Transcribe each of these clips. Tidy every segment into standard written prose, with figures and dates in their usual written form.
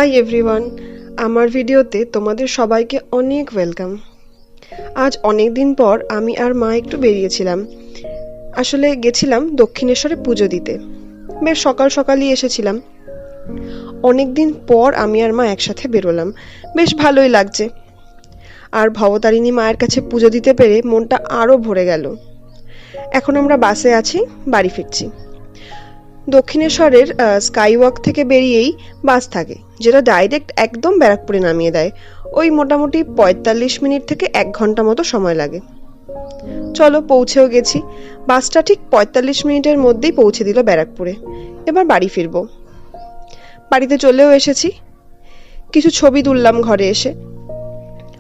Hi everyone, আমার ভিডিওতে তোমাদের সবাইকে অনেক ওয়েলকাম। আজ অনেক দিন পর আমি আর মা একটু বেরিয়েছিলাম। আসলে গেছিলাম দক্ষিণেশ্বরে পুজো দিতে। বেশ সকাল সকালই এসেছিলাম। অনেক দিন পর আমি আর মা একসাথে বেরোলাম, বেশ ভালোই লাগছে। আর ভবতারিণী মায়ের কাছে পুজো দিতে পেরে মনটা আরও ভরে গেল। এখন আমরা বাসে আছি, বাড়ি ফিরছি। দক্ষিণেশ্বরের স্কাইওয়াক থেকে বেরিয়েই বাস থাকে, যেটা ডাইরেক্ট একদম ব্যারাকপুরে নামিয়ে দেয়। ওই মোটামুটি ৪৫ মিনিট থেকে ১ ঘন্টা মতো সময় লাগে। চলো, পৌঁছেও গেছি। বাসটা ঠিক ৪৫ মিনিটের মধ্যেই পৌঁছে দিল ব্যারাকপুরে। এবার বাড়ি ফিরবো। বাড়িতে চলেও এসেছি। কিছু ছবি তুললাম ঘরে এসে।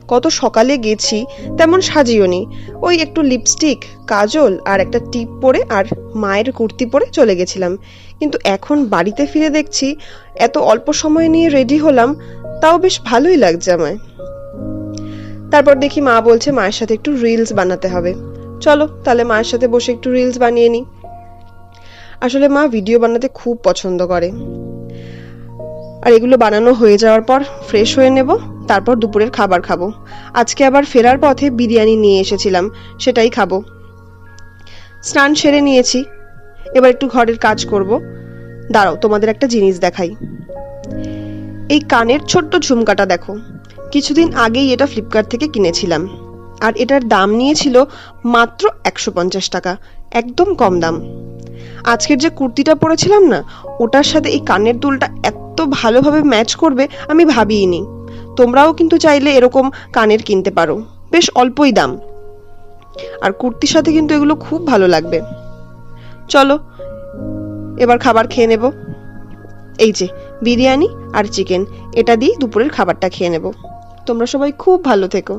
কত সকালে গেছি, তেমন সাজিওনি। ওই একটু লিপস্টিক, কাজল আর একটা টিপ পরে আর মায়ের কুর্তি পরে চলে গেছিলাম। কিন্তু এখন বাড়িতে ফিরে দেখছি এত অল্প সময় নিয়ে রেডি হলাম, তাও বেশ ভালোই লাগছে আমায়। তারপর দেখি মা বলছে মায়ের সাথে একটু রিলস বানাতে হবে। চলো তাহলে মায়ের সাথে বসে একটু রিলস বানিয়ে নিই। আসলে মা ভিডিও বানাতে খুব পছন্দ করে। আর এগুলো বানানো হয়ে যাওয়ার পর ফ্রেশ হয়ে নেব, তারপর দুপুরের খাবার খাবো। আজকে আবার ফেরার পথে বিরিয়ানি নিয়ে এসেছিলাম, সেটাই খাবো। স্নান সেরে নিয়েছি, এবার একটু ঘরের কাজ করব। দাঁড়াও, তোমাদের একটা জিনিস দেখাই। এই কানের ছোট্ট ঝুমকাটা দেখো। কিছুদিন আগেই এটা ফ্লিপকার্ট থেকে কিনেছিলাম, আর এটার দাম নিয়েছিল মাত্র ১৫০ টাকা, একদম কম দাম। আজকের যে কুর্তিটা পরেছিলাম না, ওটার সাথে এই কানের দুলটা এত ভালোভাবে ম্যাচ করবে আমি ভাবিইনি। তোমরাও কিন্তু চাইলে এরকম কানের কিনতে পারো, বেশ অল্পই দাম। আর কুর্তির সাথে কিন্তু এগুলো খুব ভালো লাগবে। চলো এবার খাবার খেয়ে নেব। এই যে বিরিয়ানি আর চিকেন, এটা দিয়ে দুপুরের খাবারটা খেয়ে নেব। তোমরা সবাই খুব ভালো থেকো।